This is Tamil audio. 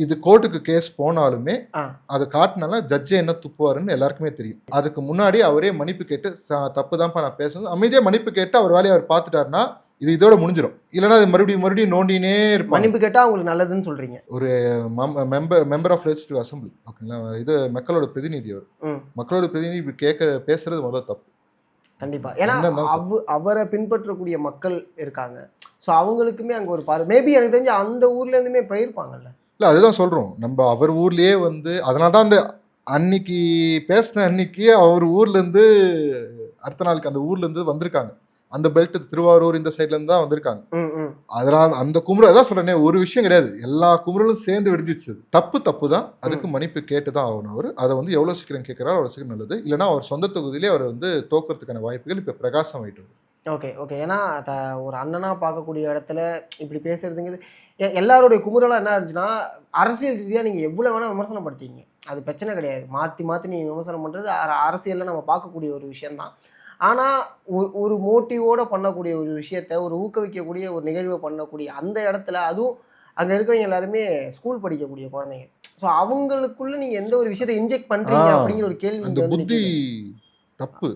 இது கோர்ட்டுக்கு கேஸ் போனாலுமே அதை காட்டினால ஜட்ஜே என்ன துப்புவாருன்னு எல்லாருக்குமே தெரியும். அதுக்கு முன்னாடி அவரே மன்னிப்பு கேட்டு தப்பு தான்ப்பா நான் பேசுறது அமைதியா மன்னிப்பு கேட்டு அவர் வேலையை அவர் பார்த்துட்டாருன்னா இது இதோட முடிஞ்சிடும். இல்லைன்னா அது மறுபடியும் நோண்டினே இருப்பாங்க. மன்னிப்பு கேட்டா அவங்களுக்கு நல்லதுன்னு சொல்றீங்க. ஒரு மெம்பர் ஆஃப் லெஜிஸ்லேட்டிவ் அசம்பிளி, ஓகேங்களா, இது மக்களோட பிரதிநிதி, அவர் மக்களோட பிரதிநிதி இப்படி பேசுறது முதல்ல தப்பு. கண்டிப்பா. ஏன்னா அவரை பின்பற்றக்கூடிய மக்கள் இருக்காங்க. ஸோ அவங்களுக்குமே அங்கே ஒரு மேபி எனக்கு தெரிஞ்சு அந்த ஊர்ல இருந்துமே போயிருப்பாங்கல்ல. இல்லை, அதுதான் சொல்றோம். நம்ம அவர் ஊர்லயே அதனால தான் அந்த அன்னைக்கு பேசின அன்னைக்கு அவர் ஊர்ல இருந்து அடுத்த நாளுக்கு அந்த ஊர்ல இருந்து வந்திருக்காங்க. அந்த பெல்ட் திருவாரூர் இந்த சைட்ல இருந்து தான் வந்திருக்காங்க. அதனால அந்த குமுறல் அதான் சொல்றேனே, ஒரு விஷயம் கிடையாது, எல்லா குமுறலும் சேர்ந்து வெடிஞ்சிச்சு. தப்பு தான். அதுக்கு மன்னிப்பு கேட்டுதான் ஆகணும். அவர் அதை எவ்வளவு சீக்கிரம் கேட்கிறாரோ அவ்வளவு சீக்கிரம் நல்லது. இல்லைன்னா அவர் சொந்த தொகுதியிலே அவர் தோக்கிறதுக்கான வாய்ப்புகள் இப்ப பிரகாசம் ஆயிட்டு. Okay okay. ஏன்னா ஒரு அண்ணனா பார்க்கக்கூடிய இடத்துல இப்படி பேசுறதுங்கிறது எல்லாருடைய குமுறலா என்ன இருந்துச்சுன்னா, அரசியல் ரீதியாக நீங்க எவ்வளவு வேணா விமர்சனம் படுத்தீங்க, அது பிரச்சனை கிடையாது. மாற்றி நீங்க விமர்சனம் பண்றது அரசியல்ல நம்ம பார்க்கக்கூடிய ஒரு விஷயம்தான். ஆனால் ஒரு மோட்டிவோட பண்ணக்கூடிய ஒரு விஷயத்த, ஒரு ஊக்குவிக்கக்கூடிய ஒரு நிகழ்வை பண்ணக்கூடிய அந்த இடத்துல, அதுவும் அங்கே இருக்கவங்க எல்லாருமே ஸ்கூல் படிக்கக்கூடிய குழந்தைங்க. ஸோ அவங்களுக்குள்ள நீங்கள் எந்த ஒரு விஷயத்தை இன்ஜெக்ட் பண்ணுறீங்க அப்படிங்கிற ஒரு கேள்வி புத்தி தப்பு.